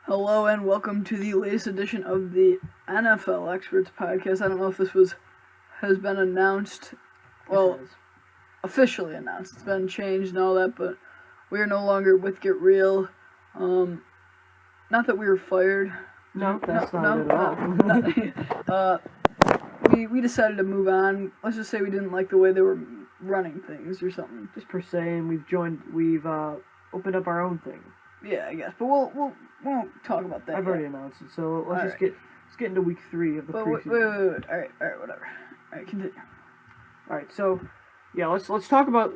Hello and welcome to the latest edition of the NFL Experts podcast. I don't know if this has been announced, well, officially announced. It's been changed and all that, but we are no longer with Get Real. Not that we were fired. No, that's not it at all. We decided to move on. Let's just say we didn't like the way they were running things or something. Just Preseaon, we've opened up our own thing. Yeah, I guess, but we won't talk about that. I've already announced it, so let's get into week 3 of the preseason. Wait. All right, whatever. All right, continue. All right, so yeah, let's talk about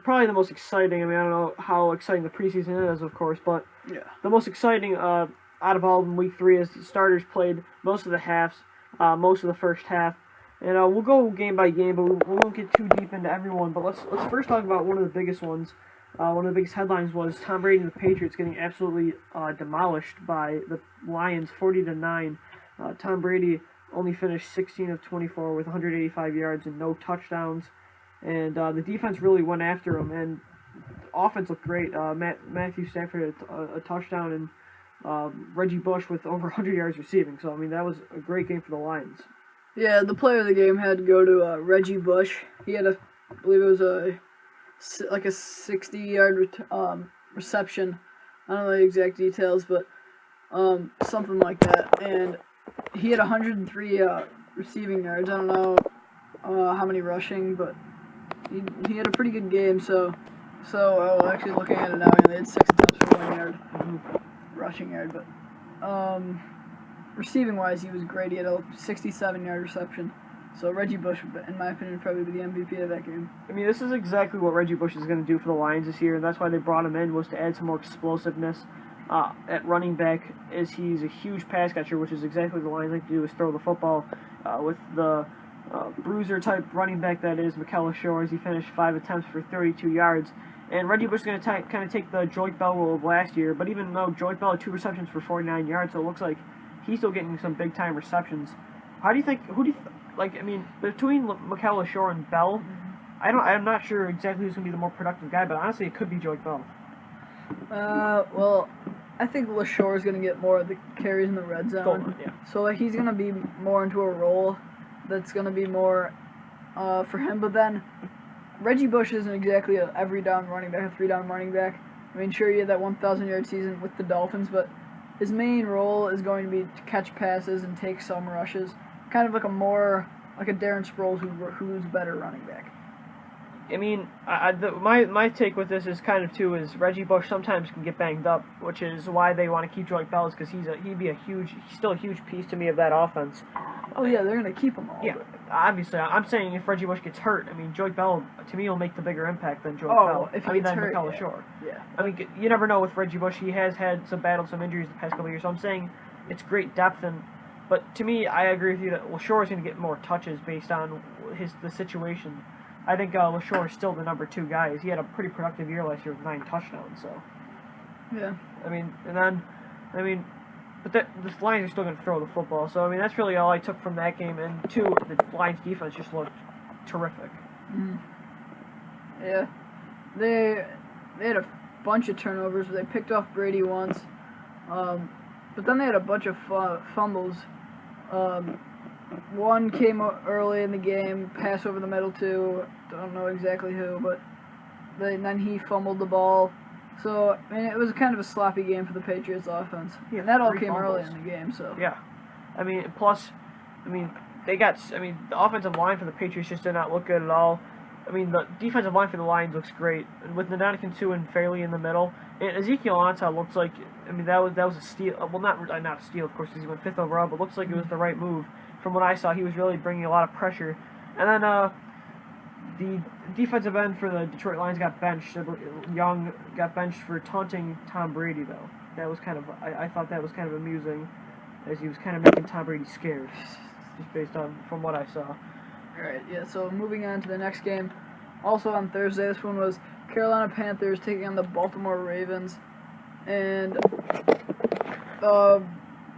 probably the most exciting. I mean, I don't know how exciting the preseason is, of course, but yeah, the most exciting out of all in week 3 is the starters played most of the halves, most of the first half, and we'll go game by game, but we won't get too deep into everyone. But let's first talk about one of the biggest ones. One of the biggest headlines was Tom Brady and the Patriots getting absolutely demolished by the Lions, 40-9. Tom Brady only finished 16 of 24 with 185 yards and no touchdowns, and the defense really went after him. And offense looked great. Matthew Stafford had a touchdown, and Reggie Bush with over 100 yards receiving. So I mean, that was a great game for the Lions. Yeah, the player of the game had to go to Reggie Bush. He had I believe it was a 60-yard reception. I don't know the exact details, but something like that. And he had 103 receiving yards. I don't know how many rushing, but he had a pretty good game. So actually looking at it now, they had 6 attempts for 1 yard rushing yard, but receiving wise, he was great. He had a 67-yard reception. So Reggie Bush, in my opinion, would probably be the MVP of that game. I mean, this is exactly what Reggie Bush is going to do for the Lions this year, and that's why they brought him in, was to add some more explosiveness at running back. As he's a huge pass catcher, which is exactly what the Lions like to do, is throw the football with the bruiser type running back that is Mikel Shores. He finished 5 attempts for 32 yards. And Reggie Bush is going to kind of take the Joyke Bell role of last year, but even though Joyke Bell had 2 receptions for 49 yards, so it looks like he's still getting some big time receptions. I mean, between Mikel Shore and Bell, I'm not sure exactly who's going to be the more productive guy, but honestly, it could be Joyke Bell. Well, I think LaShore is going to get more of the carries in the red zone. Yeah. So he's going to be more into a role that's going to be more for him. But then Reggie Bush isn't exactly an every down running back, a 3-down running back. I mean, sure, he had that 1,000-yard season with the Dolphins, but his main role is going to be to catch passes and take some rushes. Kind of like a Darren Sproles who's a better running back. I mean, my take with this is kind of too is Reggie Bush sometimes can get banged up, which is why they want to keep Joyke Bell, because he's still a huge piece to me of that offense. Oh yeah, they're gonna keep him all. Yeah, obviously, I'm saying if Reggie Bush gets hurt, I mean Joyke Bell to me will make the bigger impact than Joyke Bell. If he gets hurt, Mikel Shore. Yeah. I mean, you never know with Reggie Bush. He has had some injuries the past couple of years. So I'm saying it's great depth But to me, I agree with you that LaShore is going to get more touches based on the situation. I think LaShore is still the number 2 guy. He had a pretty productive year last year with 9 touchdowns. So yeah, but the Lions are still going to throw the football. So I mean, that's really all I took from that game. And 2, the Lions defense just looked terrific. Mm-hmm. Yeah, they had a bunch of turnovers. They picked off Brady once, but then they had a bunch of fumbles. One came early in the game, pass over the middle to, don't know exactly who, but then he fumbled the ball. So, I mean, it was kind of a sloppy game for the Patriots offense. Yeah, and that all 3 came fumbles. early in the game, so. Yeah. I mean, plus, the offensive line for the Patriots just did not look good at all. I mean, the defensive line for the Lions looks great, and with Ndamukong Suh and Fairley in the middle, and Ezekiel Ansah looks like, I mean, that was a steal. Well, not a steal, of course, because he went 5th overall, but looks like it was the right move. From what I saw, he was really bringing a lot of pressure. And then the defensive end for the Detroit Lions got benched. Young got benched for taunting Tom Brady, though. That was kind of, I thought that was kind of amusing, as he was kind of making Tom Brady scared, just based on from what I saw. Alright, yeah, so moving on to the next game. Also on Thursday, this one was Carolina Panthers taking on the Baltimore Ravens. And the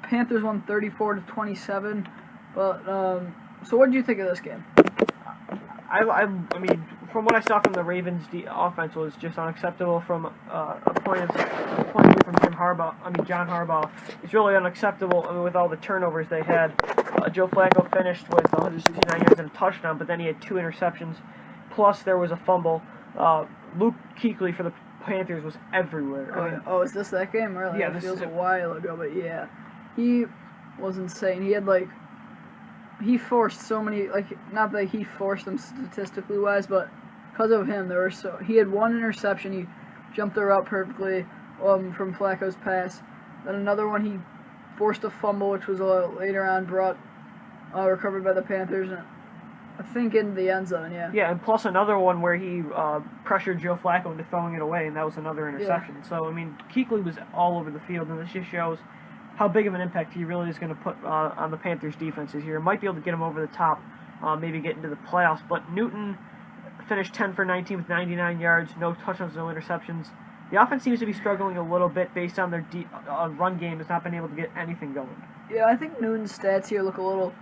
Panthers won 34-27. But, so what did you think of this game? I mean, from what I saw from the Ravens, the offense was just unacceptable from a point of view from Jim John Harbaugh, is really unacceptable. I mean, with all the turnovers they had. Joe Flacco finished with 169 yards and a touchdown, but then he had 2 interceptions, plus there was a fumble. Luke Kuechly for the Panthers was everywhere. Is this that game? Really? Yeah, it this feels is a while ago, but yeah, he was insane. He had he forced so many, not that he forced them statistically wise, but because of him, he had 1 interception. He jumped the route perfectly from Flacco's pass. Then another one, he forced a fumble, which was later on recovered by the Panthers, and I think in the end zone, yeah. Yeah, and plus another one where he pressured Joe Flacco into throwing it away, and that was another interception. Yeah. So, I mean, Kuechly was all over the field, and this just shows how big of an impact he really is going to put on the Panthers' defense this year. Might be able to get him over the top, maybe get into the playoffs. But Newton finished 10 for 19 with 99 yards, no touchdowns, no interceptions. The offense seems to be struggling a little bit based on their run game. Has not been able to get anything going. Yeah, I think Newton's stats here look a little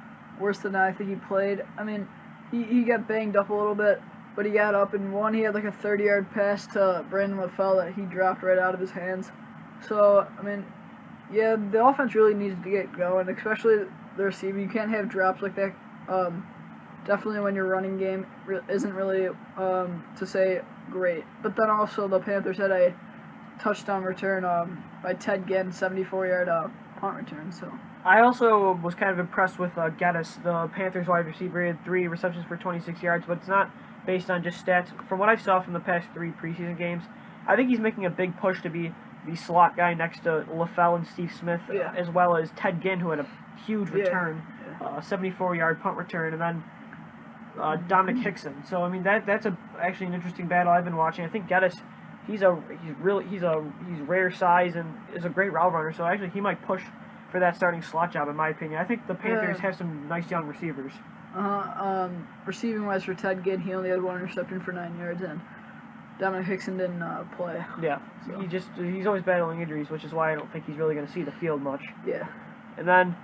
worse than I think he played. I mean, he got banged up a little bit, but he got up, and he had a 30-yard pass to Brandon LaFell that he dropped right out of his hands. So, I mean, yeah, the offense really needs to get going, especially the receiving. You can't have drops like that. Definitely when your running game isn't really, to say, great. But then also the Panthers had a touchdown return by Ted Ginn, 74-yard punt return. So I also was kind of impressed with Geddes, the Panthers wide receiver. He had 3 receptions for 26 yards, but it's not based on just stats. From what I saw from the past 3 preseason games, I think he's making a big push to be the slot guy next to LaFell and Steve Smith, as well as Ted Ginn, who had a huge return, 74-yard punt return, and then Dominic Hickson. So I mean that's actually an interesting battle I've been watching. I think Geddes, he's rare size and is a great route runner. So actually he might push for that starting slot job in my opinion. I think the Panthers have some nice young receivers. Receiving wise for Ted Ginn, he only had 1 interception for 9 yards, and Dominic Hickson didn't play. Yeah, so. He's always battling injuries, which is why I don't think he's really going to see the field much. Yeah. And then,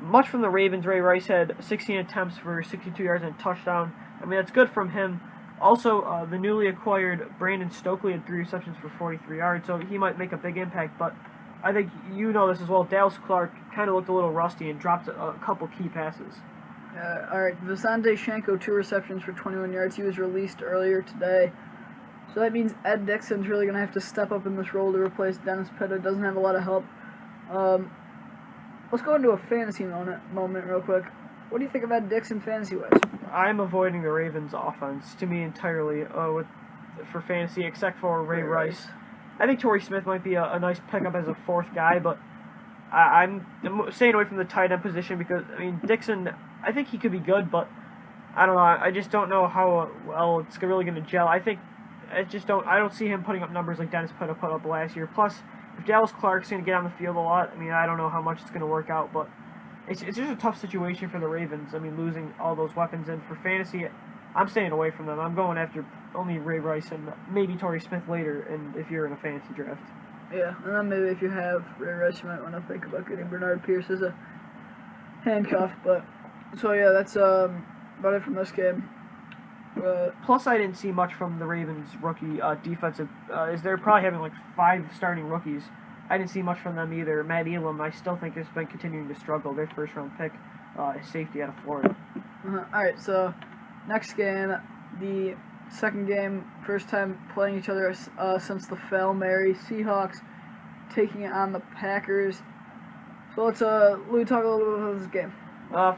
much from the Ravens, Ray Rice had 16 attempts for 62 yards and a touchdown. I mean, that's good from him. Also, the newly acquired Brandon Stokely had 3 receptions for 43 yards, so he might make a big impact. But I think you know this as well. Dallas Clark kind of looked a little rusty and dropped a couple key passes. All right, Visante Shanko, 2 receptions for 21 yards. He was released earlier today. So that means Ed Dixon's really going to have to step up in this role to replace Dennis Pitta. Doesn't have a lot of help. Let's go into a fantasy moment real quick. What do you think of Ed Dixon fantasy-wise? I'm avoiding the Ravens' offense, to me, entirely for fantasy, except for Ray Rice. I think Torrey Smith might be a nice pickup as a 4th guy, but I'm staying away from the tight end position because, I mean, Dixon, I think he could be good, but I don't know. I just don't know how well it's really going to gel. I don't see him putting up numbers like Dennis Pitta put up last year. Plus, if Dallas Clark's going to get on the field a lot, I mean, I don't know how much it's going to work out, but it's just a tough situation for the Ravens. I mean, losing all those weapons, and for fantasy, I'm staying away from them. I'm going after only Ray Rice and maybe Torrey Smith later, and if you're in a fantasy draft. Yeah, and then maybe if you have Ray Rice, you might want to think about getting Bernard Pierce as a handcuff. But so yeah, that's about it from this game. Plus, I didn't see much from the Ravens' rookie defensive. They're probably having 5 starting rookies. I didn't see much from them either. Matt Elam, I still think, has been continuing to struggle. Their first-round pick, safety out of Florida. All right, so next game, the second game, first time playing each other since the Fail Mary. Seahawks taking on the Packers. So let's Lou talk a little bit about this game.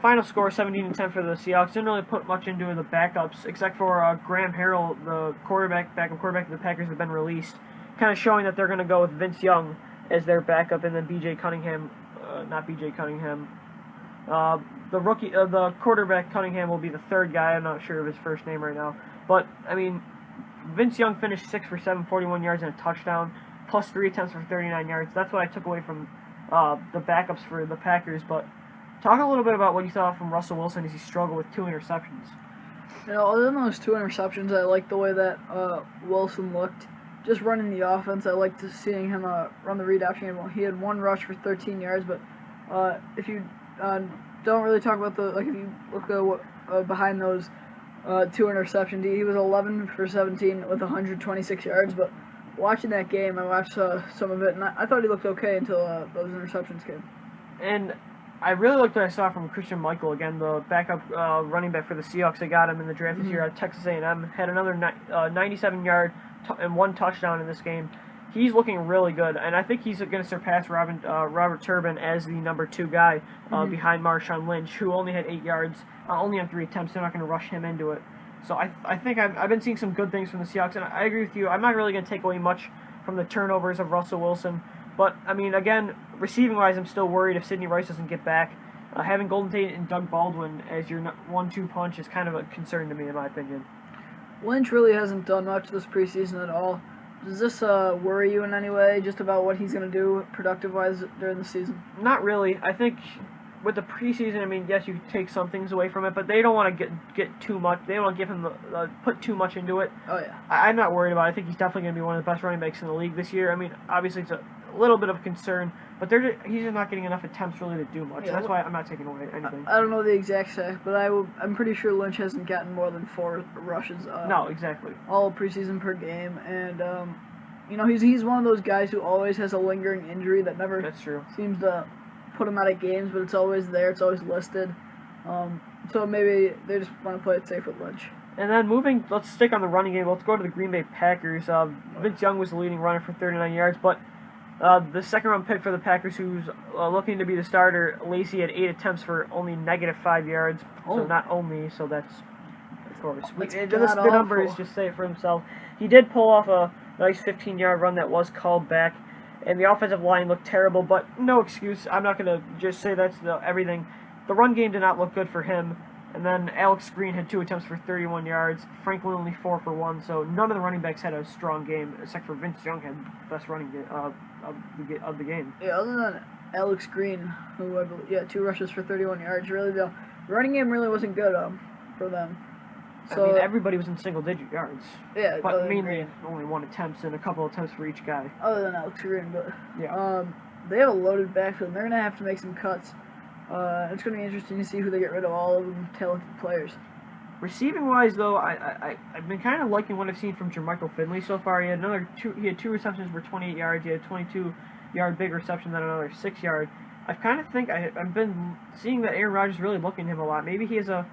Final score 17-10 for the Seahawks. Didn't really put much into the backups, except for Graham Harrell, the backup quarterback of the Packers, has been released, kind of showing that they're going to go with Vince Young as their backup, and then the quarterback Cunningham will be the 3rd guy. I'm not sure of his first name right now, but I mean, Vince Young finished 6 for 7, 41 yards and a touchdown, plus 3 attempts for 39 yards. That's what I took away from the backups for the Packers. But talk a little bit about what you saw from Russell Wilson as he struggled with 2 interceptions. You know, other than those 2 interceptions, I liked the way that Wilson looked. Just running the offense, I liked seeing him run the read option. He had 1 rush for 13 yards, but if you don't really talk about if you look behind those 2 interceptions, he was 11 for 17 with 126 yards. But watching that game, I watched some of it, and I thought he looked okay until those interceptions came. And I really liked what I saw from Christian Michael again, the backup running back for the Seahawks. They got him in the draft this year at Texas A&M. Had another 97-yard and 1 touchdown in this game. He's looking really good, and I think he's going to surpass Robert Turbin as the number 2 guy behind Marshawn Lynch, who only had 8 yards, only on 3 attempts. They're not going to rush him into it. So I think I've been seeing some good things from the Seahawks, and I agree with you. I'm not really going to take away much from the turnovers of Russell Wilson. But, I mean, again, receiving-wise, I'm still worried if Sidney Rice doesn't get back. Having Golden Tate and Doug Baldwin as your 1-2 punch is kind of a concern to me, in my opinion. Lynch really hasn't done much this preseason at all. Does this worry you in any way, just about what he's going to do productive-wise during the season? Not really. I think with the preseason, I mean, yes, you take some things away from it, but they don't want to get too much. They don't want to give him put too much into it. Oh, yeah. I'm not worried about it. I think he's definitely going to be one of the best running backs in the league this year. I mean, obviously, it's a little bit of a concern, but he's just not getting enough attempts really to do much. Yeah, that's why I'm not taking away anything. I don't know the exact stat, but I'm pretty sure Lynch hasn't gotten more than 4 rushes. No, exactly. All preseason per game, and he's one of those guys who always has a lingering injury that never That's true. seems to put him out of games, but it's always there. It's always listed. So maybe they just want to play it safe with Lynch. And then let's stick on the running game. Let's go to the Green Bay Packers. Vince Young was the leading runner for 39 yards, but the second-round pick for the Packers, who's looking to be the starter, Lacey, had 8 attempts for only -5 yards. Oh. So not only, so that's, of course. That's The numbers just say it for himself. He did pull off a nice 15-yard run that was called back, and the offensive line looked terrible, but no excuse. I'm not going to just say that's everything. The run game did not look good for him. And then Alex Green had 2 attempts for 31 yards. Franklin only 4 for 1. So none of the running backs had a strong game, except for Vince Young had the best running game of the game. Yeah, other than Alex Green, who I believe, 2 rushes for 31 yards. Really, the running game really wasn't good for them. So I mean, everybody was in single-digit yards. Yeah, but mainly only 1 attempts and a couple attempts for each guy. Other than Alex Green, but yeah, they have a loaded backfield. And they're gonna have to make some cuts. It's going to be interesting to see who they get rid of, all of them talented players. Receiving-wise, though, I've been kind of liking what I've seen from Jermichael Finley so far. He had 2 receptions for 28 yards. He had a 22-yard big reception, then another 6-yard. I kind of think I've been seeing that Aaron Rodgers really looking at him a lot. Maybe he has a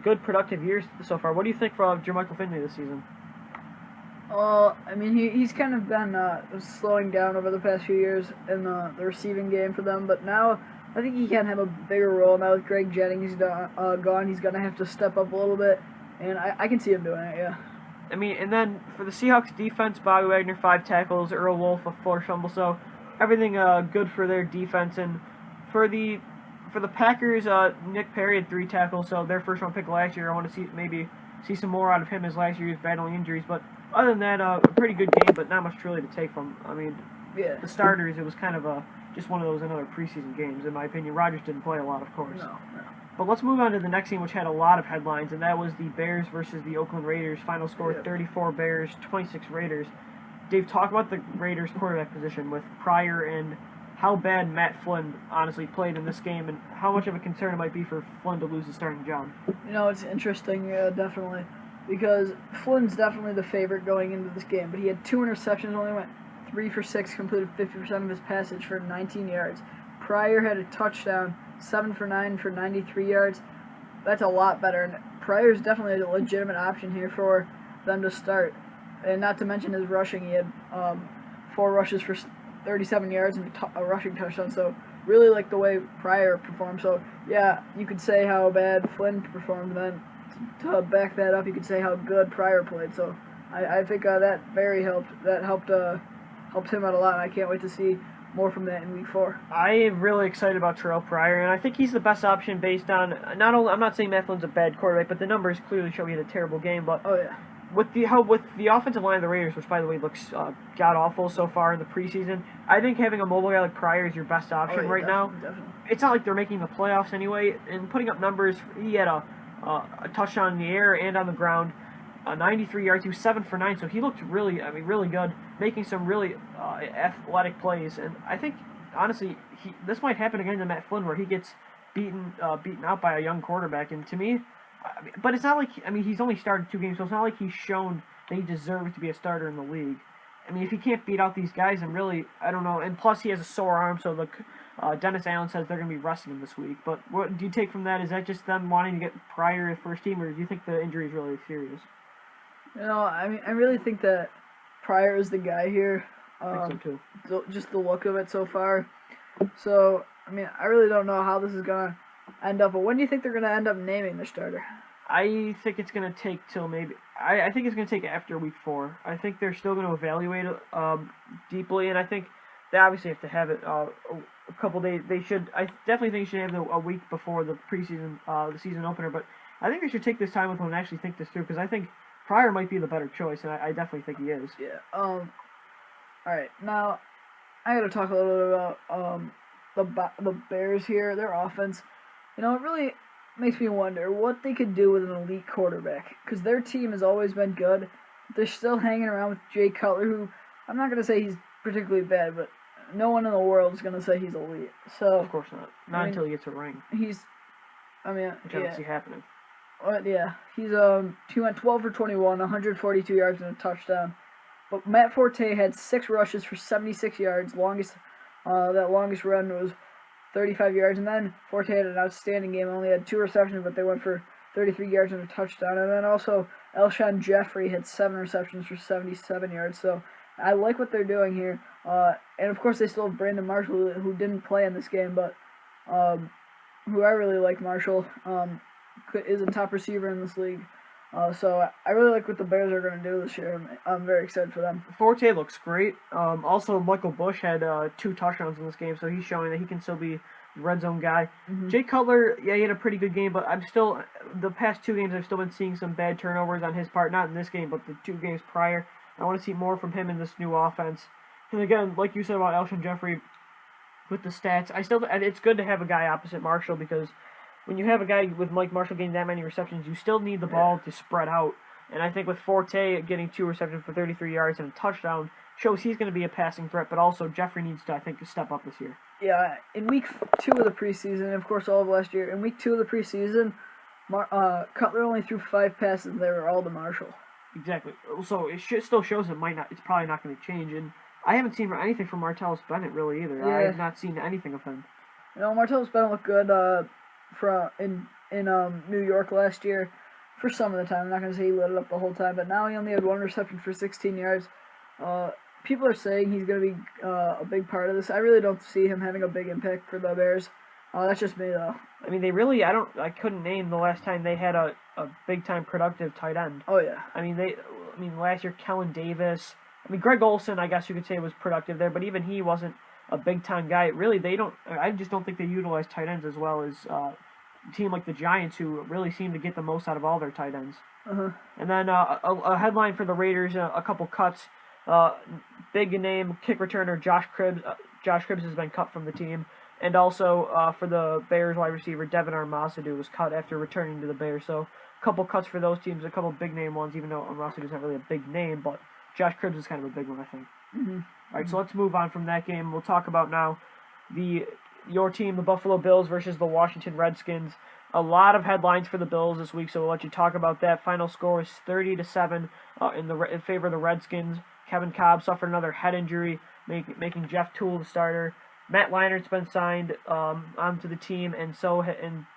good productive year so far. What do you think for Jermichael Finley this season? I mean, he's kind of been slowing down over the past few years in the receiving game for them, but now I think he can have a bigger role. Now with Greg Jennings gone, he's going to have to step up a little bit, and I can see him doing it, yeah. I mean, and then for the Seahawks defense, Bobby Wagner, 5 tackles, Earl Wolf, a 4 fumble, so everything good for their defense. And for the Packers, Nick Perry had 3 tackles, so their first-round pick last year. I want to see some more out of him as last year he was battling injuries, but other than that, a pretty good game, but not much really to take from. I mean, the starters, it was kind of just one of those another preseason games, in my opinion. Rodgers didn't play a lot, of course. No. But let's move on to the next game, which had a lot of headlines, and that was the Bears versus the Oakland Raiders. Final score, 34 Bears, 26 Raiders. Dave, talk about the Raiders' quarterback position with Pryor and how bad Matt Flynn honestly played in this game, and how much of a concern it might be for Flynn to lose his starting job. It's interesting, definitely. Because Flynn's definitely the favorite going into this game, but he had 2 interceptions, only went 3 for 6, completed 50% of his passage for 19 yards. Pryor had a touchdown, 7 for 9 for 93 yards. That's a lot better, and Pryor's definitely a legitimate option here for them to start. And not to mention his rushing, he had 4 rushes for 37 yards and a rushing touchdown, so really like the way Pryor performed. So, yeah, you could say how bad Flynn performed then. To back that up, you could say how good Pryor played. So I think that very helped. That helped him out a lot, and I can't wait to see more from that in Week 4. I am really excited about Terrell Pryor, and I think he's the best option based on not only. I'm not saying Matt Flynn's a bad quarterback, but the numbers clearly show he had a terrible game. But with the offensive line of the Raiders, which by the way looks god awful so far in the preseason, I think having a mobile guy like Pryor is your best option now. Definitely. It's not like they're making the playoffs anyway, and putting up numbers, he had a touchdown in the air and on the ground, 93 yards. He was 7 for 9, so he looked really good, making some really athletic plays. And I think, honestly, this might happen again to Matt Flynn, where he gets beaten out by a young quarterback. And to me, but it's not like he's only started 2 games, so it's not like he's shown they deserve to be a starter in the league. I mean, if he can't beat out these guys, then really, I don't know. And plus, he has a sore arm, so Dennis Allen says they're going to be resting him this week. But what do you take from that? Is that just them wanting to get Pryor to first team, or do you think the injury is really serious? I mean, I really think that Pryor is the guy here. I think so too. Just the look of it so far. So, I mean, I really don't know how this is going to end up. But when do you think they're going to end up naming their starter? I think it's going to take till maybe. I think it's going to take after week 4. I think they're still going to evaluate it deeply, and I think they obviously have to have it a couple days. They should. I definitely think they should have it a week before the preseason, the season opener. But I think they should take this time with them and actually think this through, because I think Pryor might be the better choice, and I definitely think he is. Yeah. All right. Now, I got to talk a little bit about the Bears here. Their offense. It really makes me wonder what they could do with an elite quarterback, because their team has always been good. They're still hanging around with Jay Cutler, who I'm not going to say he's particularly bad, but no one in the world is going to say he's elite. So of course not. Until he gets a ring. Which I don't see happening. Yeah, he went 12 for 21, 142 yards and a touchdown. But Matt Forte had 6 rushes for 76 yards. That longest run was 35 yards, and then Forte had an outstanding game. Only had 2 receptions, but they went for 33 yards and a touchdown. And then also Alshon Jeffrey had 7 receptions for 77 yards. So I like what they're doing here. And of course they still have Brandon Marshall, who didn't play in this game, but who I really like. Marshall is a top receiver in this league. So I really like what the Bears are going to do this year. I'm very excited for them. Forte looks great. Also, Michael Bush had 2 touchdowns in this game, so he's showing that he can still be the red zone guy. Mm-hmm. Jay Cutler, yeah, he had a pretty good game, but the past 2 games, I've still been seeing some bad turnovers on his part. Not in this game, but the 2 games prior. I want to see more from him in this new offense. And again, like you said about Alshon Jeffrey, with the stats, it's good to have a guy opposite Marshall, because when you have a guy with Mike Marshall getting that many receptions, you still need the ball to spread out. And I think with Forte getting 2 receptions for 33 yards and a touchdown, shows he's going to be a passing threat, but also Jeffrey needs to, I think, step up this year. Yeah, in week 2 of the preseason, of course all of last year, in week 2 of the preseason, Cutler only threw 5 passes, and they were all to Marshall. Exactly. So it still shows it's probably not going to change. And I haven't seen anything from Martellus Bennett really either. Yeah. I have not seen anything of him. Martellus Bennett looked good in New York last year for some of the time. I'm not going to say he lit it up the whole time, but now he only had 1 reception for 16 yards. People are saying he's going to be a big part of this. I really don't see him having a big impact for the Bears. That's just me, though. I mean, I couldn't name the last time they had a big-time productive tight end. Oh, yeah. I mean, last year, Kellen Davis. I mean, Greg Olsen, I guess you could say, was productive there, but even he wasn't a big-time guy. Really, I just don't think they utilize tight ends as well as a team like the Giants, who really seem to get the most out of all their tight ends. Uh-huh. And then a headline for the Raiders, a couple cuts. Big name kick returner Josh Cribbs. Josh Cribbs has been cut from the team. And also for the Bears wide receiver, Devin Armasadou was cut after returning to the Bears. So a couple cuts for those teams, a couple big name ones, even though Armasadou's not really a big name, but Josh Cribbs is kind of a big one, I think. Mm-hmm. All right, so let's move on from that game. We'll talk about now your team, the Buffalo Bills versus the Washington Redskins. A lot of headlines for the Bills this week, so we'll let you talk about that. Final score is 30-7 in favor of the Redskins. Kevin Cobb suffered another head injury, making Jeff Toole the starter. Matt Leinert's been signed onto the team, and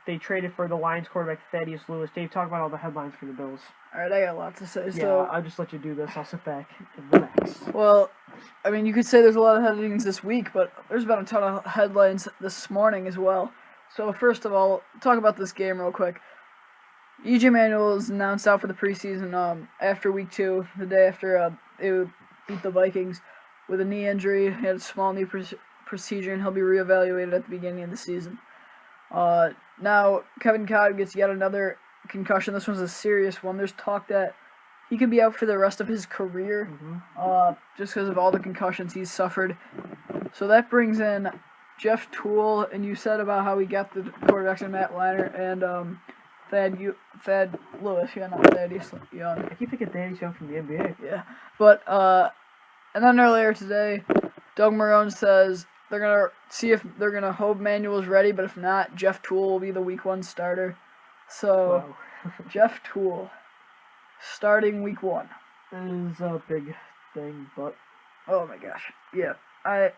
they traded for the Lions quarterback Thaddeus Lewis. Dave, talk about all the headlines for the Bills. All right, I got a lot to say. Yeah, so I'll just let you do this. I'll sit back and relax. Well, I mean, you could say there's a lot of headlines this week, but there's been a ton of headlines this morning as well. So first of all, talk about this game real quick. E.J. Manuel is announced out for the preseason after week 2, the day after they beat the Vikings with a knee injury. He had a small knee procedure, and he'll be reevaluated at the beginning of the season. Now, Kevin Cobb gets yet another concussion. This one's a serious one. There's talk that he could be out for the rest of his career just because of all the concussions he's suffered. So that brings in Jeff Toole, and you said about how he got the quarterbacks in Matt Leinart and Thad Lewis. Yeah, not Thaddeus Young. I keep thinking Thaddeus Young from the NBA. Yeah, but and then earlier today, Doug Marrone says they're going to see if they're going to hope Manuel's ready, but if not, Jeff Toole will be the week 1 starter. So, Wow. Jeff Toole, starting week 1. is a big thing, but Oh my gosh. Yeah.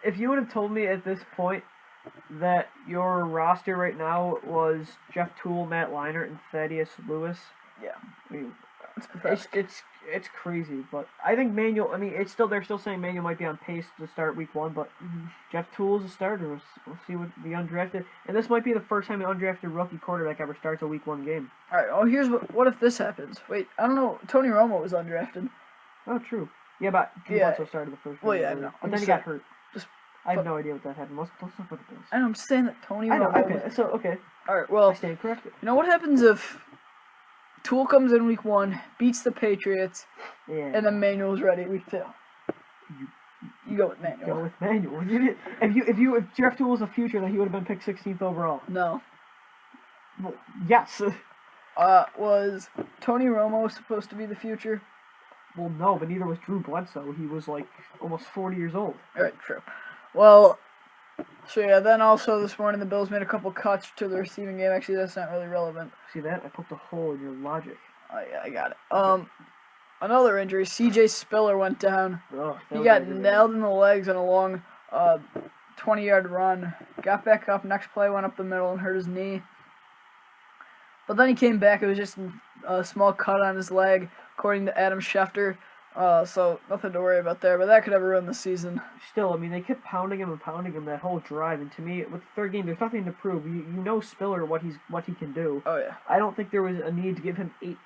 if you would have told me at this point that your roster right now was Jeff Toole, Matt Leinart, and Thaddeus Lewis, Yeah. I mean, It's pathetic. it's crazy. But I think Manuel. I mean, they're still saying Manuel might be on pace to start week 1, but Jeff Toole is a starter. We'll see what the undrafted, and this might be the first time an undrafted rookie quarterback ever starts a week 1 game. All right. Oh, here's what if this happens? Wait, I don't know. Tony Romo was undrafted. Oh, true. Yeah, but he Yeah. also started the first. Well, game, yeah, I believe. no, But I'm then he just got hurt. just- I have no idea what that happened. Let's talk about the Bills. I'm just saying that Tony I know. Romo. Okay. So okay. All right. I Well, stand corrected. you know what happens if Toole comes in week 1, beats the Patriots, Yeah. and then Manuel's ready week 2? You go with Manuel. Go with Manuel. If Jeff Toole was a future, then he would have been picked 16th overall. No. Well, yes. Was Tony Romo supposed to be the future? Well, no, but neither was Drew Bledsoe. He was like almost 40 years old. All right, true. Well, so yeah, then also this morning the Bills made a couple cuts to the receiving game. Actually, that's not really relevant. See that? I poked a hole in your logic. Oh yeah, I got it. Another injury. C.J. Spiller went down. Ugh, that He was got aggravating. nailed in the legs on a long 20-yard run. Got back up. Next play went up the middle and hurt his knee. But then he came back. It was just a small cut on his leg, according to Adam Schefter. So nothing to worry about there. But that could have ruined the season. Still, I mean, they kept pounding him that whole drive, and to me, with the third game, there's nothing to prove. You know Spiller what he can do. Oh yeah. I don't think there was a need to give him eight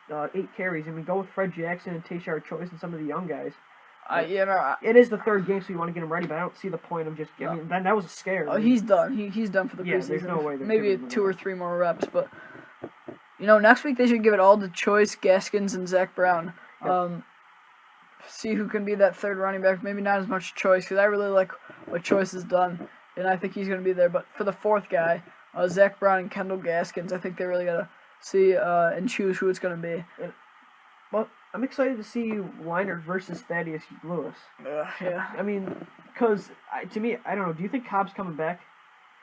carries. I mean, go with Fred Jackson and Tayshard Choice and some of the young guys. It is the third game, so you want to get him ready, but I don't see the point of just giving. Then that was a scare. Oh, he's done. He's done for the preseason. There's no way they're Maybe giving him 2 or another. 3 more reps, but next week they should give it all to Choice, Gaskins, and Zach Brown. Yep. See who can be that third running back. Maybe not as much Choice, because I really like what Choice has done, and I think he's going to be there. But for the fourth guy, Zach Brown and Kendall Gaskins, I think they really got to see and choose who it's going to be. Well, I'm excited to see Leinart versus Thaddeus Lewis. Yeah. I mean, because to me, I don't know. Do you think Cobb's coming back?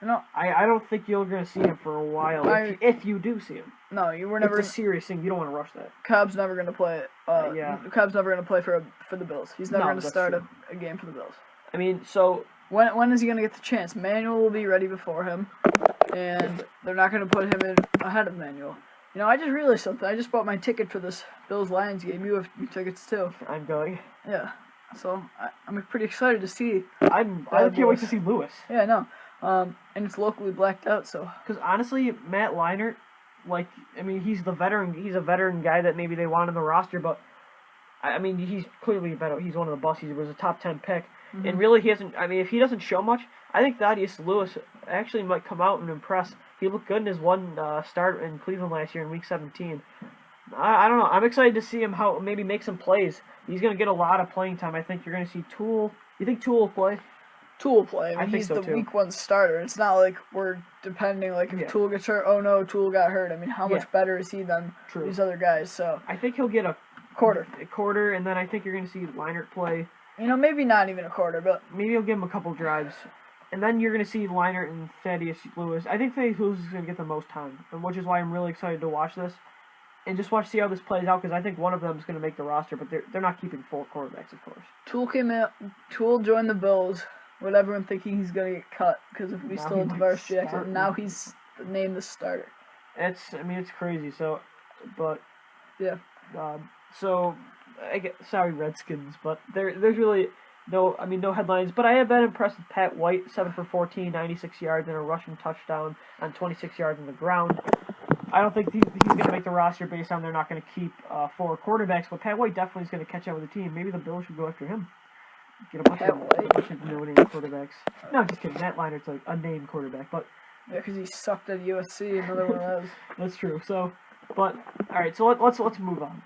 No. I don't think you're going to see him for a while. If you do see him. No, you were never. It's a serious thing. You don't want to rush that. Cobb's never going to play. Cobb's never going to play for the Bills. He's never going to start a game for the Bills. I mean, so when is he going to get the chance? Manuel will be ready before him, and they're not going to put him in ahead of Manuel. I just realized something. I just bought my ticket for this Bills-Lions game. You have your tickets too. I'm going. Yeah. So I'm pretty excited to see. I can't wait to see Lewis. Yeah, I know. And it's locally blacked out, so. Because honestly, Matt Leinart, he's the veteran. He's a veteran guy that maybe they want on the roster, but I mean, he's clearly better. He's one of the busts. He was a top 10 pick, and really he hasn't. I mean, if he doesn't show much, I think Thaddeus Lewis actually might come out and impress. He looked good in his one start in Cleveland last year in Week 17. I don't know. I'm excited to see him maybe make some plays. He's going to get a lot of playing time. I think you're going to see Toole. You think Toole will play? Toole will play. I mean, think he's so, the too. week 1 starter. It's not like we're depending, if Toole gets hurt, oh no, Toole got hurt. I mean, how much better is he than these other guys? So I think he'll get a quarter, and then I think you're going to see Leinart play. Maybe not even a quarter, but Maybe he'll give him a couple drives. And then you're going to see Leinart and Thaddeus Lewis. I think Thaddeus Lewis is going to get the most time, which is why I'm really excited to watch this. And just see how this plays out, because I think one of them is going to make the roster, but they're not keeping full quarterbacks, of course. Toole came in. Toole joined the Bills with everyone thinking he's going to get cut because if we still have Tavares Jackson, now he's named the starter. It's crazy. So, but yeah. Sorry Redskins, but there's really no headlines. But I have been impressed with Pat White, 7 for 14, 96 yards and a rushing touchdown on 26 yards on the ground. I don't think he's going to make the roster based on they're not going to keep 4 quarterbacks, but Pat White definitely is going to catch up with the team. Maybe the Bills should go after him. Get a bunch of no-name quarterbacks. No, I'm just kidding. Matt Leinart's like a name quarterback, but yeah, because he sucked at USC. Another one of those. That's true. So, but all right. So let's move on.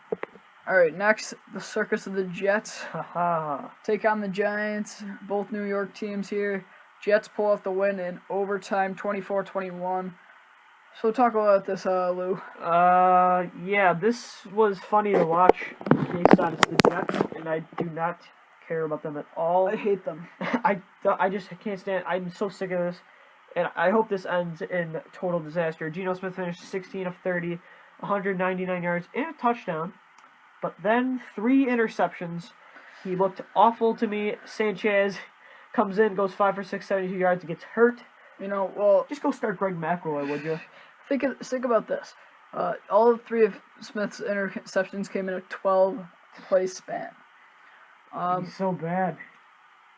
All right, next the circus of the Jets Haha. take on the Giants. Both New York teams here. Jets pull off the win in overtime, 24-21. So talk about this, Lou. Yeah, this was funny to watch based on it's the Jets, and I do not care about them at all. I hate them. I just can't stand. I'm so sick of this, and I hope this ends in total disaster. Geno Smith finished 16 of 30, 199 yards and a touchdown. But then 3 interceptions. He looked awful to me. Sanchez comes in, goes 5 for 6, 72 yards, and gets hurt. Well, Just go start Greg McElroy, would you? think about this. All 3 of Smith's interceptions came in a 12-play span. He's so bad.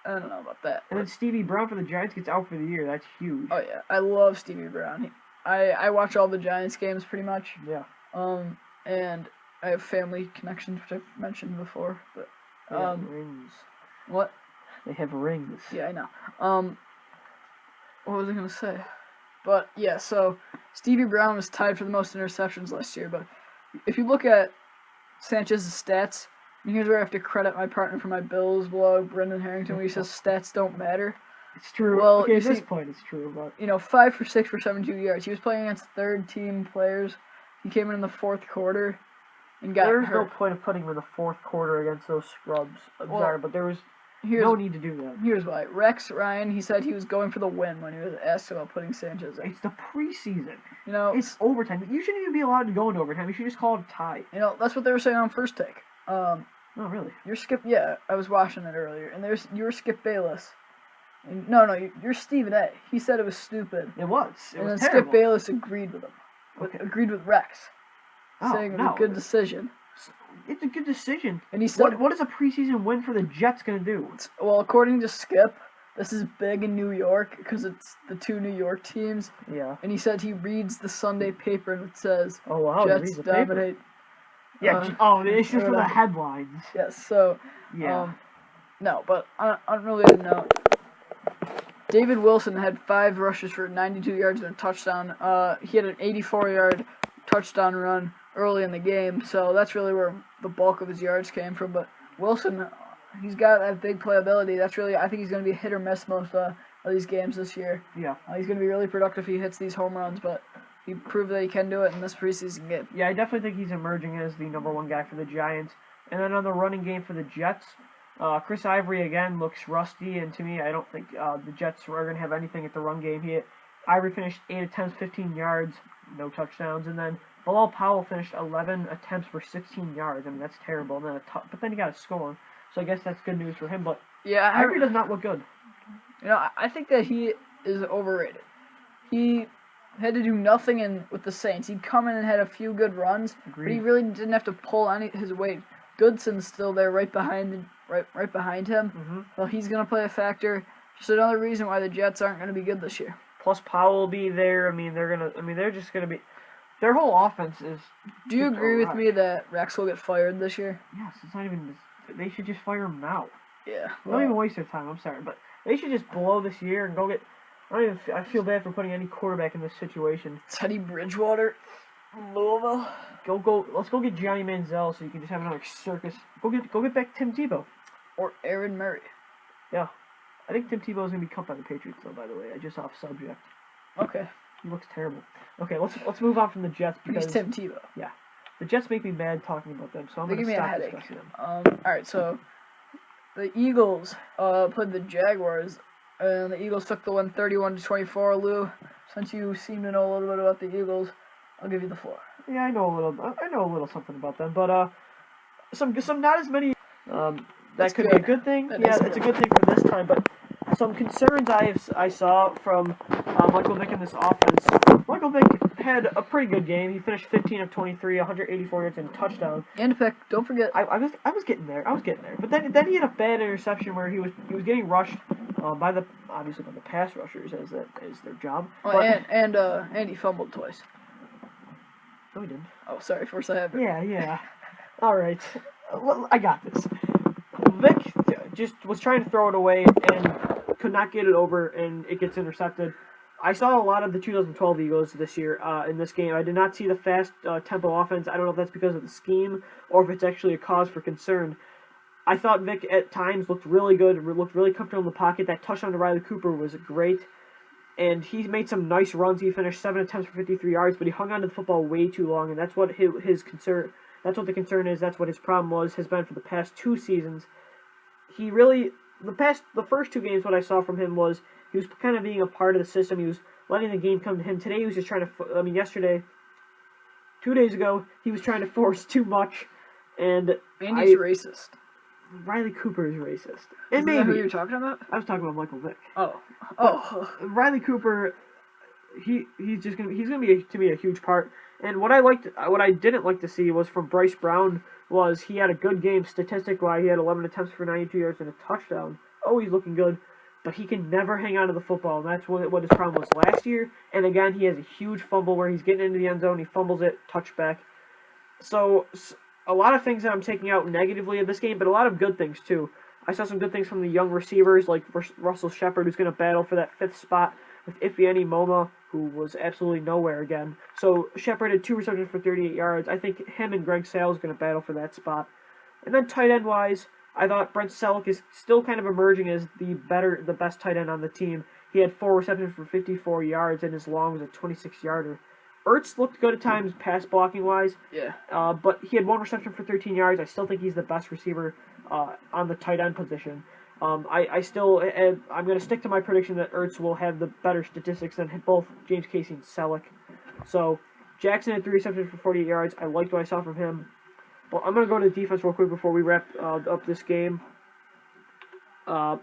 I don't know about that. And then Stevie Brown for the Giants gets out for the year. That's huge. Oh yeah, I love Stevie Brown. I watch all the Giants games pretty much. Yeah. And I have family connections, which I've mentioned before. But They have rings. What? They have rings. Yeah, I know. What was I gonna say? But yeah, so Stevie Brown was tied for the most interceptions last year. But if you look at Sanchez's stats, and here's where I have to credit my partner for my Bills blog, Brendan Harrington, where he says stats don't matter. It's true. Well, okay, at this point, it's true. But 5 for 6 for 72 yards. He was playing against third-team players. He came in the fourth quarter and got hurt. There's no point of putting him in the fourth quarter against those scrubs. I'm sorry, but there was no need to do that. Here's why. Rex Ryan, he said he was going for the win when he was asked about putting Sanchez in. It's the preseason. It's overtime. You shouldn't even be allowed to go into overtime. You should just call it a tie. That's what they were saying on First Take. Oh, really? You're Skip. Yeah, I was watching it earlier, and you were Skip Bayless. And, no, you're Stephen A. He said it was stupid. It was. It was then terrible. Skip Bayless agreed with him. Agreed with Rex, saying it was a good decision. It's a good decision. And he said, what is a preseason win for the Jets going to do? Well, according to Skip, this is big in New York because it's the 2 New York teams. Yeah. And he said he reads the Sunday paper and it says, "Oh wow, Jets dominate." Yeah. It's just for the headlines. Yes. So. Yeah. No, but on a related note, David Wilson had 5 rushes for 92 yards and a touchdown. He had an 84-yard touchdown run early in the game, so that's really where the bulk of his yards came from. But Wilson, he's got that big playability. I think he's going to be hit or miss most of these games this year. Yeah. He's going to be really productive if he hits these home runs, but he proved that he can do it in this preseason game. Yeah, I definitely think he's emerging as the number 1 guy for the Giants. And then on the running game for the Jets, Chris Ivory again looks rusty, and to me, I don't think the Jets are going to have anything at the run game. Ivory finished 8 attempts, 15 yards, no touchdowns, and then Bilal Powell finished 11 attempts for 16 yards. I mean, that's terrible. And then but then he got a score, so I guess that's good news for him. But yeah, Ivory does not look good. I think that he is overrated. He had to do nothing with the Saints. He'd come in and had a few good runs, Agreed. But he really didn't have to pull his weight. Goodson's still there, right behind him. Mm-hmm. So he's going to play a factor. Just another reason why the Jets aren't going to be good this year. Plus Powell will be there. They're just going to be. Their whole offense is. Do you agree with me that Rex will get fired this year? Yes, it's not even. They should just fire him now. Yeah. Don't even waste their time. I'm sorry, but they should just blow this year and go get. I feel bad for putting any quarterback in this situation. Teddy Bridgewater, Louisville. Let's go get Johnny Manziel so you can just have another circus. Go get back Tim Tebow. Or Aaron Murray. Yeah. I think Tim Tebow is going to be cut by the Patriots, though, by the way. I just off subject. Okay. He looks terrible. Okay, let's move on from the Jets because he's Tim Tebow. Yeah. The Jets make me mad talking about them, so I'm going to stop discussing them. Alright, so the Eagles played the Jaguars, and the Eagles took the win 31-24. Lou, since you seem to know a little bit about the Eagles, I'll give you the floor. Yeah, I know a little something about them, but some not as many. That could be a good thing. It's a good thing for this time, but some concerns I saw from Michael Vick in this offense. Michael Vick had a pretty good game. He finished 15 of 23, 184 yards and a touchdown. And a pick. Don't forget. I was getting there. But then he had a bad interception where he was getting rushed by the pass rushers as their job. Oh, and he fumbled twice. No, he didn't. Oh, sorry, first I have it. Yeah. All right. Well, I got this. Vic just was trying to throw it away and could not get it over, and it gets intercepted. I saw a lot of the 2012 Eagles this year in this game. I did not see the fast tempo offense. I don't know if that's because of the scheme or if it's actually a cause for concern. I thought Vic at times looked really good, looked really comfortable in the pocket. That touchdown to Riley Cooper was great, and he made some nice runs. He finished 7 attempts for 53 yards, but he hung on to the football way too long, and that's what his concern. That's what the concern is. That's what his problem has been for the past 2 seasons. He really, the first 2 games, what I saw from him was he was kind of being a part of the system. He was letting the game come to him. Today he was just trying to, yesterday, 2 days ago, he was trying to force too much, And Andy's racist. Riley Cooper is racist. Isn't that who you're talking about? I was talking about Michael Vick. Oh. Riley Cooper, he's gonna be to me a huge part. And what I didn't like to see was from Bryce Brown was he had a good game statistic-wise. He had 11 attempts for 92 yards and a touchdown. Oh, he's looking good, but he can never hang on to the football, and that's what his problem was last year. And again, he has a huge fumble where he's getting into the end zone, he fumbles it, touchback. So a lot of things that I'm taking out negatively of this game, but a lot of good things too. I saw some good things from the young receivers like Russell Shepard, who's going to battle for that 5th spot with Ifeanyi Moma, who was absolutely nowhere again. So Shepard had 2 receptions for 38 yards. I think him and Greg Sale is going to battle for that spot. And then tight end wise, I thought Brent Selleck is still kind of emerging as the best tight end on the team. He had 4 receptions for 54 yards, and his long was a 26-yarder. Ertz looked good at times, pass blocking wise. Yeah. But he had 1 reception for 13 yards. I still think he's the best receiver on the tight end position. I'm going to stick to my prediction that Ertz will have the better statistics than both James Casey and Selleck. So Jackson had 3 receptions for 48 yards. I liked what I saw from him. Well, I'm going to go to the defense real quick before we wrap up this game. The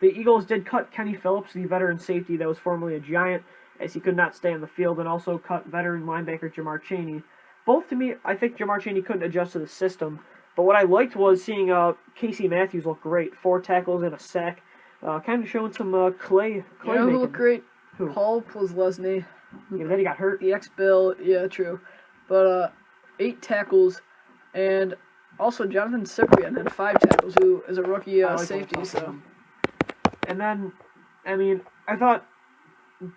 Eagles did cut Kenny Phillips, the veteran safety that was formerly a Giant, as he could not stay on the field, and also cut veteran linebacker Jamar Chaney. Both, to me, I think Jamar Chaney couldn't adjust to the system. But what I liked was seeing Casey Matthews look great. 4 tackles and a sack. Kind of showing some clay You know who looked great? Who? Paul Plesnesny. Yeah, then he got hurt. The ex-Bill, yeah, true. But 8 tackles, and also Jonathan Cyprian had 5 tackles, who is a rookie safety. So. And then, I mean, I thought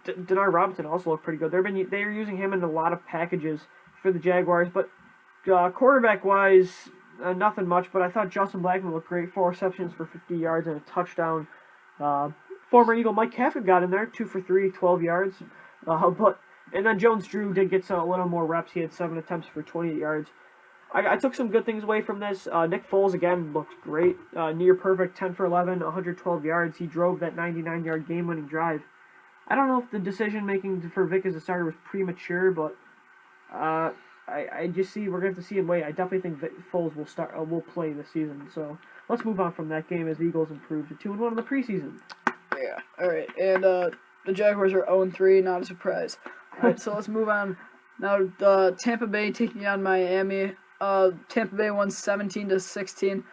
Denard Robinson also looked pretty good. They're using him in a lot of packages for the Jaguars, but quarterback-wise, nothing much, but I thought Justin Blackman looked great. 4 receptions for 50 yards and a touchdown. Former Eagle Mike Kafka got in there, 2 for 3, 12 yards. And then Jones-Drew did get a little more reps. He had 7 attempts for 28 yards. I took some good things away from this. Nick Foles, again, looked great. Near perfect, 10 for 11, 112 yards. He drove that 99-yard game-winning drive. I don't know if the decision-making for Vic as a starter was premature, but I just see we're going to have to see him wait. I definitely think Foles will play this season. So let's move on from that game as the Eagles improve to 2-1 in the preseason. Yeah, all right. And the Jaguars are 0-3, not a surprise. All right, so let's move on. Now, Tampa Bay taking on Miami. Tampa Bay won 17-16.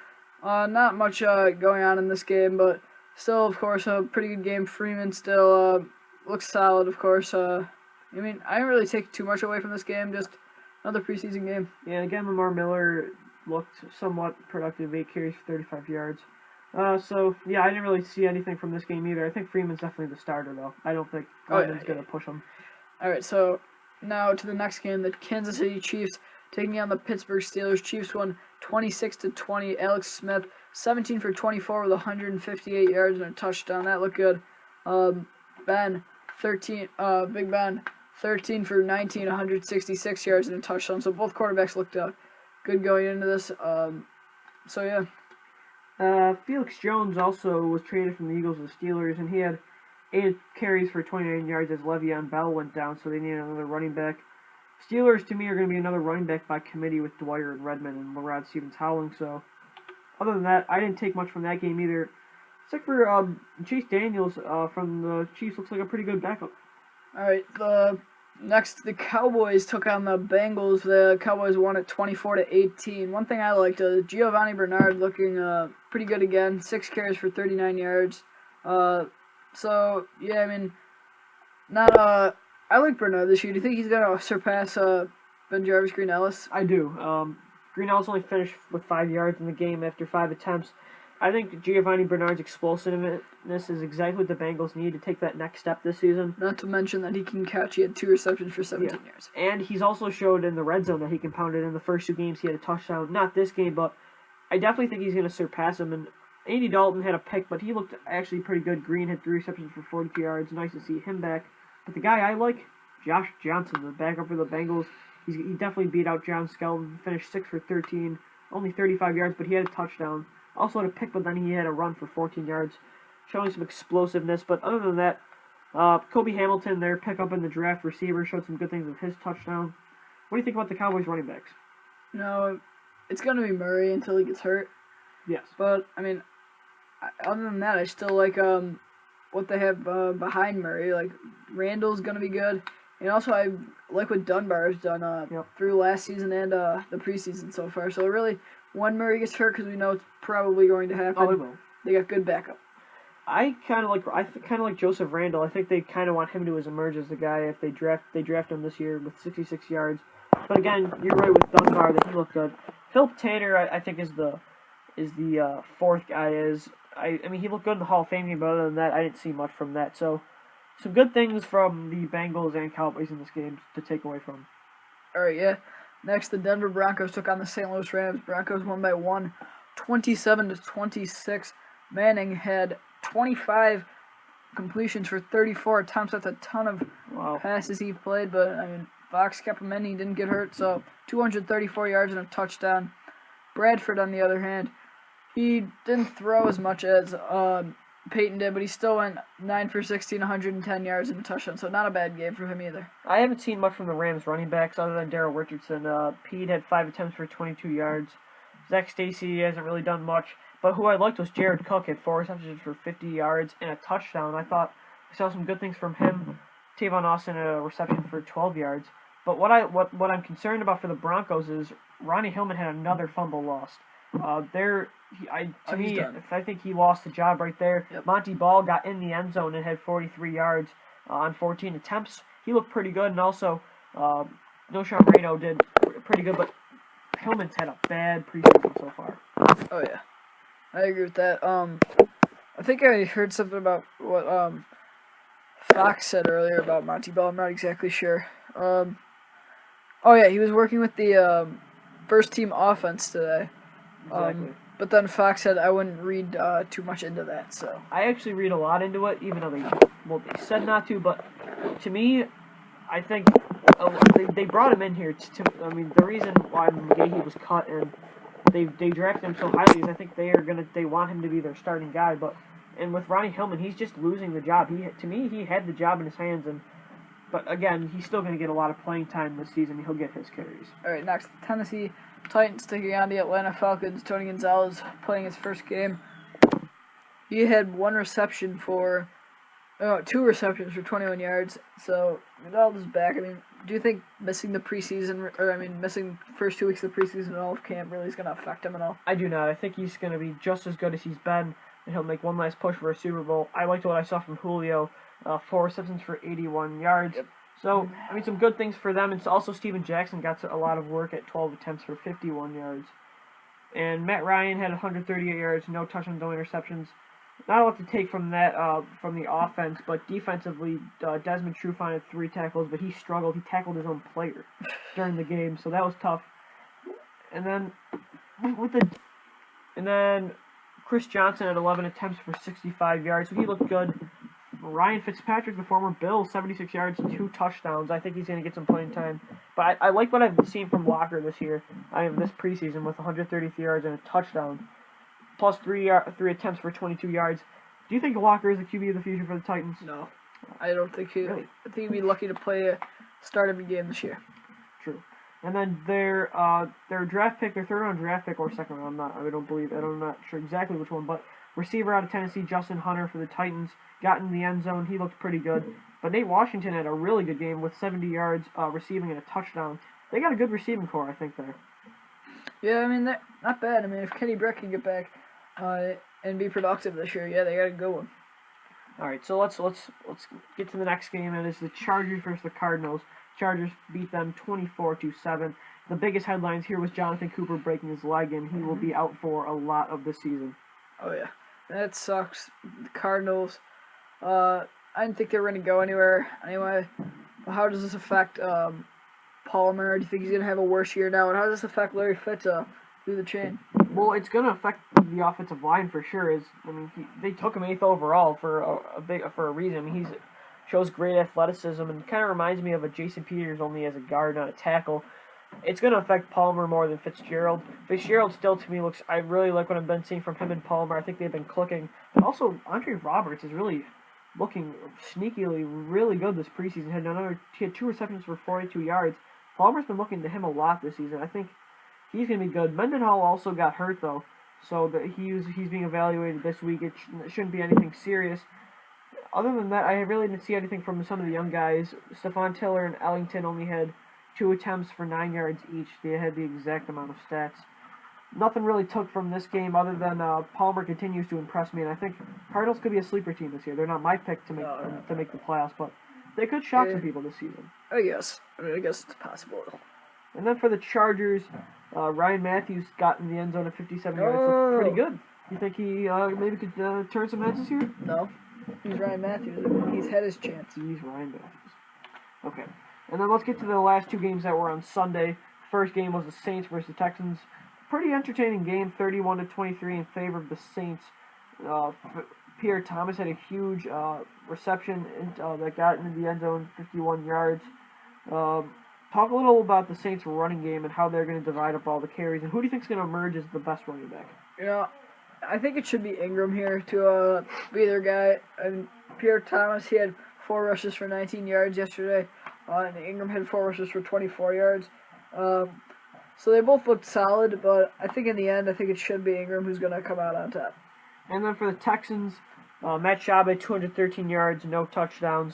Not much going on in this game, but still, of course, a pretty good game. Freeman still looks solid, of course. I mean, I didn't really take too much away from this game, just another preseason game. Yeah, again, Lamar Miller looked somewhat productive, 8 carries for 35 yards. So, yeah, I didn't really see anything from this game either. I think Freeman's definitely the starter, though. I don't think Glenden's going to push him. All right, so now to the next game, the Kansas City Chiefs taking on the Pittsburgh Steelers. Chiefs won 26-20. Alex Smith, 17 for 24 with 158 yards and a touchdown. That looked good. Big Ben, 13 for 19, 166 yards and a touchdown. So both quarterbacks looked good going into this. So, yeah. Felix Jones also was traded from the Eagles to the Steelers, and he had 8 carries for 29 yards as Le'Veon Bell went down, so they needed another running back. Steelers, to me, are going to be another running back by committee with Dwyer and Redmond and Larrod Stevens-Howling. So, other than that, I didn't take much from that game either. Except for Chase Daniels from the Chiefs looks like a pretty good backup. All right, next, the Cowboys took on the Bengals. The Cowboys won at 24-18. One thing I liked, Giovanni Bernard looking pretty good again. 6 carries for 39 yards. So, yeah, I mean, I like Bernard this year. Do you think he's going to surpass Ben Jarvis Green Ellis? I do. Green Ellis only finished with 5 yards in the game after 5 attempts. I think Giovanni Bernard's explosiveness is exactly what the Bengals need to take that next step this season. Not to mention that he can catch. He had 2 receptions for 17 yards. And he's also showed in the red zone that he can pound it. In the first 2 games, he had a touchdown. Not this game, but I definitely think he's going to surpass him. And Andy Dalton had a pick, but he looked actually pretty good. Green had 3 receptions for 42 yards. Nice to see him back. But the guy I like, Josh Johnson, the backup for the Bengals, he definitely beat out John Skelton. Finished 6 for 13, only 35 yards, but he had a touchdown. Also had a pick, but then he had a run for 14 yards, showing some explosiveness. But other than that, Kobe Hamilton, their pickup in the draft receiver, showed some good things with his touchdown. What do you think about the Cowboys running backs? No, it's going to be Murray until he gets hurt. Yes. But, I mean, other than that, I still like what they have behind Murray. Like, Randall's going to be good. And also, I like what Dunbar's done through last season and the preseason so far. So, really, when Murray gets hurt, because we know it's probably going to happen, it will. They got good backup. I kind of like Joseph Randall. I think they kind of want him to emerge as the guy if they draft him this year with 66 yards. But again, you're right with Dunbar that he looked good. Philip Tanner, I think, is the fourth guy. I mean, he looked good in the Hall of Fame game, but other than that, I didn't see much from that. So, some good things from the Bengals and Cowboys in this game to take away from. All right, yeah. Next, the Denver Broncos took on the St. Louis Rams. Broncos won by 1, 27-26. Manning had 25 completions for 34 attempts. That's a ton of passes he played, but I mean, Fox kept him in. He didn't get hurt, so 234 yards and a touchdown. Bradford, on the other hand, he didn't throw as much as Peyton did, but he still went 9 for 16, 110 yards and a touchdown, so not a bad game for him either. I haven't seen much from the Rams running backs other than Darrell Richardson. Pete had 5 attempts for 22 yards. Zach Stacy hasn't really done much. But who I liked was Jared Cook at 4 receptions for 50 yards and a touchdown. I thought I saw some good things from him. Tavon Austin a reception for 12 yards. But what I'm concerned about for the Broncos is Ronnie Hillman had another fumble lost. I think he lost the job right there. Yep. Monty Ball got in the end zone and had 43 yards on 14 attempts. He looked pretty good, and also Noshawn Reno did pretty good. But Hillman's had a bad preseason so far. Oh yeah. I agree with that. I think I heard something about what Fox said earlier about Monty Ball. I'm not exactly sure. Oh yeah, he was working with the first team offense today. Exactly. But then Fox said I wouldn't read too much into that. So I actually read a lot into it, even though they said not to. But to me, I think they brought him in here. I mean, the reason why McGahee was cut and they drafted him so highly is I think they want him to be their starting guy. And with Ronnie Hillman, he's just losing the job. To me, he had the job in his hands, but again, he's still going to get a lot of playing time this season. He'll get his carries. All right, next, Tennessee Titans taking on the Atlanta Falcons. Tony Gonzalez playing his first game. He had 2 receptions for 21 yards. So Gonzalez is back. I mean, do you think missing the preseason, missing the first 2 weeks of the preseason and all of camp really is going to affect him at all? I do not. I think he's going to be just as good as he's been, and he'll make one last push for a Super Bowl. I liked what I saw from Julio, 4 receptions for 81 yards. Yep. So, I mean, some good things for them. And also, Steven Jackson got a lot of work at 12 attempts for 51 yards. And Matt Ryan had 138 yards, no touchdowns, no interceptions. Not a lot to take from that, from the offense, but defensively, Desmond Trufant had 3 tackles, but he struggled. He tackled his own player during the game, so that was tough. And then Chris Johnson had 11 attempts for 65 yards, so he looked good. Ryan Fitzpatrick, the former Bill, 76 yards, 2 touchdowns. I think he's going to get some playing time. But I like what I've seen from Walker this year. This preseason with 133 yards and a touchdown, plus 3 attempts for 22 yards. Do you think Walker is the QB of the future for the Titans? No, I don't think he. Really? I think he'd be lucky to play a start every game this year. True. And then their draft pick, their 3rd-round draft pick or 2nd round, I'm not sure exactly which one, but receiver out of Tennessee, Justin Hunter for the Titans, got in the end zone. He looked pretty good. But Nate Washington had a really good game with 70 yards receiving and a touchdown. They got a good receiving core, I think, there. Yeah, I mean, not bad. I mean, if Kenny Brett can get back and be productive this year, yeah, they got a good one. All right, so let's get to the next game, and it's the Chargers versus the Cardinals. Chargers beat them 24-7. The biggest headlines here was Jonathan Cooper breaking his leg, and he will be out for a lot of this season. Oh, yeah. That sucks. The Cardinals, I didn't think they were going to go anywhere anyway. How does this affect Palmer? Do you think he's going to have a worse year now? And how does this affect Larry Fitz through the chain? Well, it's going to affect the offensive line for sure. They took him 8th overall for a reason. I mean, he shows great athleticism and kind of reminds me of a Jason Peters, only as a guard, not a tackle. It's going to affect Palmer more than Fitzgerald. Fitzgerald still, to me, I really like what I've been seeing from him and Palmer. I think they've been clicking. And also, Andre Roberts is really looking sneakily really good this preseason. He had 2 receptions for 42 yards. Palmer's been looking to him a lot this season. I think He's going to be good. Mendenhall also got hurt, though, so that he's being evaluated this week. It shouldn't be anything serious. Other than that, I really didn't see anything from some of the young guys. Stephon Tiller and Ellington only had 2 attempts for 9 yards each. They had the exact amount of stats. Nothing really took from this game other than Palmer continues to impress me, and I think Cardinals could be a sleeper team this year. They're not my pick to make the playoffs, but they could shock some people this season. I guess it's possible. And then for the Chargers, Ryan Matthews got in the end zone at 57 yards. Looked pretty good. You think he maybe could turn some heads this year? No. He's Ryan Matthews. He's had his chance. He's Ryan Matthews. Okay. And then let's get to the last 2 games that were on Sunday. First game was the Saints versus the Texans. Pretty entertaining game, 31-23 in favor of the Saints. Pierre Thomas had a huge reception that got into the end zone, 51 yards. Talk a little about the Saints' running game and how they're going to divide up all the carries, and who do you think is going to emerge as the best running back? I think it should be Ingram here to be their guy. And Pierre Thomas, he had 4 rushes for 19 yards yesterday, and Ingram had 4 rushes for 24 yards. So they both looked solid, but I think in the end, it should be Ingram who's going to come out on top. And then for the Texans, Matt Schaub had 213 yards, no touchdowns,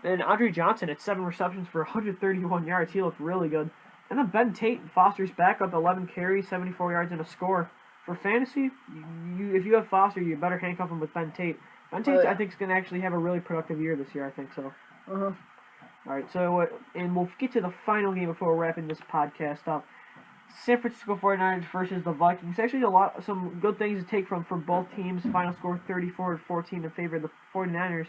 and Andre Johnson had 7 receptions for 131 yards. He looked really good. And then Ben Tate, Foster's backup, 11 carries, 74 yards, and a score. For fantasy, if you have Foster, you better handcuff him with Ben Tate. Ben Tate, I think, is going to actually have a really productive year this year. I think so. All right, so and we'll get to the final game before we're wrapping this podcast up. San Francisco 49ers versus the Vikings. Actually, some good things to take from for both teams. Final score 34-14 in favor of the 49ers.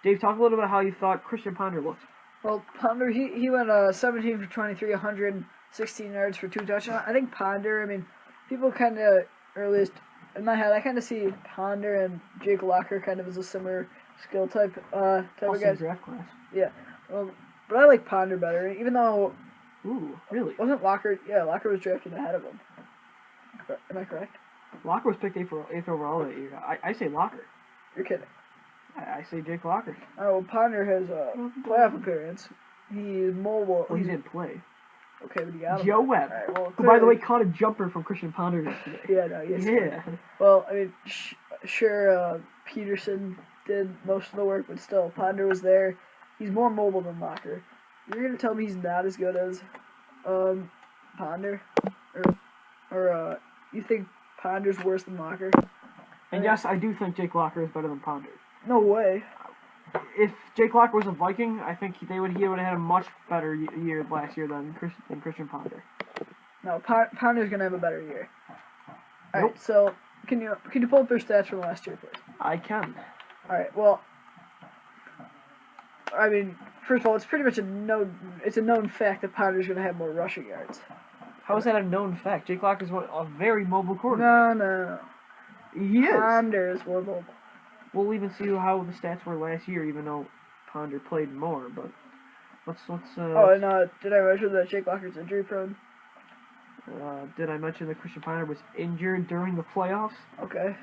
Dave, talk a little about how you thought Christian Ponder looked. Well, Ponder, he went 17 for 23, 116 yards for 2 touchdowns. I think Ponder, people kind of, or at least in my head, I kind of see Ponder and Jake Locker kind of as a similar skill type of guys. Draft class. Yeah. Well, but I like Ponder better, even though... Ooh, really? Wasn't Locker... Yeah, Locker was drafted ahead of him. Am I correct? Locker was picked 8th overall that year. I say Locker. You're kidding. I say Jake Locker. Oh, well, Ponder has a playoff appearance. He's mobile. Well, he didn't play. Okay, but he got him. Joe Webb, well, who, by the way, caught a jumper from Christian Ponder yesterday. Yeah, no, yes. Yeah. Well, sure, Peterson did most of the work, but still, Ponder was there. He's more mobile than Locker. You're going to tell me he's not as good as Ponder? Or you think Ponder's worse than Locker? And yes, I do think Jake Locker is better than Ponder. No way. If Jake Locker was a Viking, I think he would have had a much better year last year than Christian Ponder. No, Ponder's going to have a better year. All Nope. right, so can you pull up their stats from last year, please? I can. All right, well, first of all, it's pretty much a known fact that Ponder's going to have more rushing yards. How is that a known fact? Jake Locker's a very mobile quarterback. No. He is. Ponder is more mobile. We'll even see how the stats were last year, even though Ponder played more. But let's. Oh, and did I mention that Jake Locker's injury prone? Did I mention that Christian Ponder was injured during the playoffs? Okay.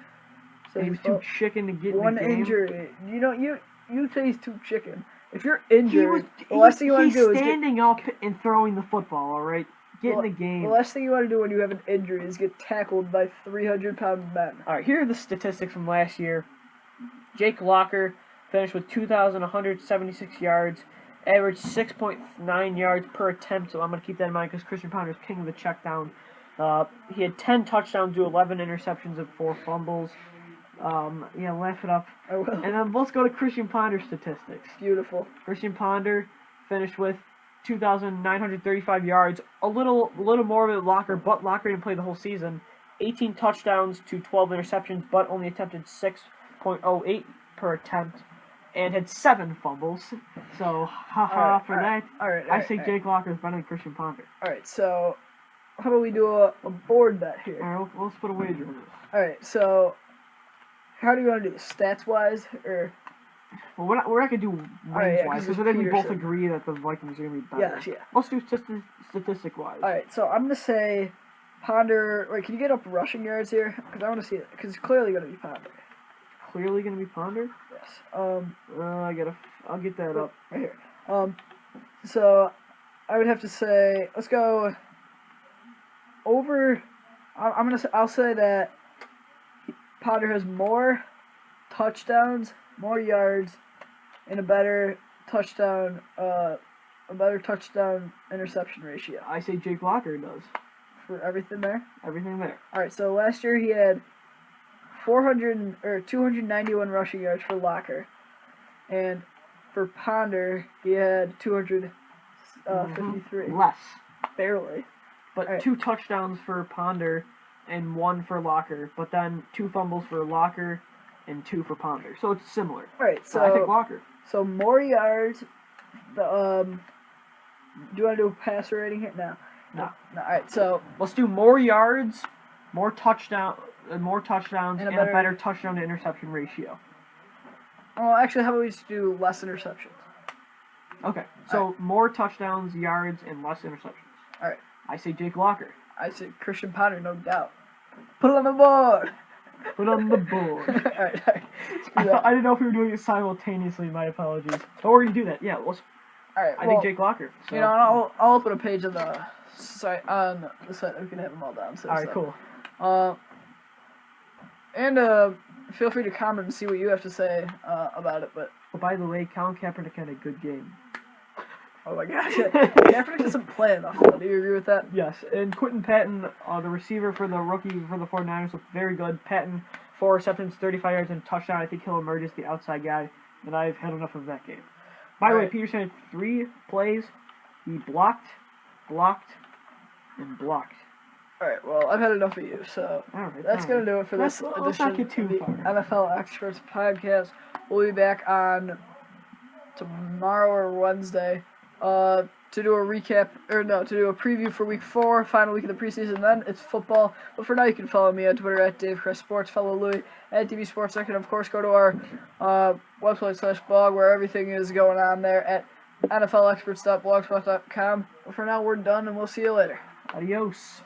So he was too chicken to get one in the game. Injury. You say he's too chicken. If you're injured, the last thing you want to do is standing up and throwing the football. All right, get in the game. The last thing you want to do when you have an injury is get tackled by 300-pound men. All right, here are the statistics from last year. Jake Locker finished with 2,176 yards, averaged 6.9 yards per attempt, so I'm going to keep that in mind because Christian Ponder is king of the check down. He had 10 touchdowns to 11 interceptions and 4 fumbles. Laugh it up. I will. And then let's go to Christian Ponder's statistics. Beautiful. Christian Ponder finished with 2,935 yards, a little more than Locker, but Locker didn't play the whole season. 18 touchdowns to 12 interceptions, but only attempted 6.08 per attempt, and had 7 fumbles. So, for that. All right. I say Jake Locker is better than Christian Ponder. All right, so how about we do a board bet here? All right, let's put a wager on this. All right, so how do you want to do this? Stats-wise, or? Well, we're not going to do wins-wise, because then we both agree that the Vikings are going to be better. Yeah. Let's do statistic-wise. All right, so I'm going to say Ponder. Wait, can you get up rushing yards here? Because I want to see it. Because it's clearly going to be Ponder. Clearly going to be Ponder? Yes. I'll get that up right here. So I would have to say, let's go I'll say that Ponder has more touchdowns, more yards, and a better touchdown interception ratio I say Jake Locker does. for everything there. Everything there. All right, so last year he had 291 rushing yards for Locker, and for Ponder he had 253. Less. Barely. But All right. 2 touchdowns for Ponder and 1 for Locker. But then 2 fumbles for Locker and 2 for Ponder. So it's similar. All right, So I think Locker. So more yards. Do you want to do a passer rating here? No. No. All right. So Let's do more yards, more touchdowns, and a better- better touchdown to interception ratio. well, actually, how about we just do less interceptions? Okay. So more touchdowns, yards, and less interceptions. All right. I say Jake Locker. I said Christian Ponder, no doubt. Put it on the board. Put on the board. All right. Screw I that. didn't know if we were doing it simultaneously. My apologies. But we're gonna do that. Yeah. Let's. All right. I well, think Jake Locker. So. You know, I'll open a page on the site. We can have them all down. So, All right. Cool. And feel free to comment and see what you have to say about it. But Oh, by the way, Colin Kaepernick had a good game. oh my gosh, Kaepernick doesn't play enough. Though. Do you agree with that? Yes, and Quentin Patton, the receiver for the rookie for the 49ers, looked very good. Patton, 4 receptions, 35 yards, and a touchdown. I think he'll emerge as the outside guy, and I've had enough of that game. By the way, Peterson had 3 plays. He blocked, and blocked. All right. Well, I've had enough of you, so All right, that's gonna do it for this let's edition not get too of the far. NFL Experts podcast. We'll be back on tomorrow or Wednesday to do a recap, to do a preview for Week 4, final week of the preseason. Then it's football. But for now, you can follow me on Twitter at DaveChristSports, follow Louis at TV Sports. I can, of course, go to our website/blog where everything is going on there at NFLexperts.blogspot.com. But for now, we're done, and we'll see you later. Adios.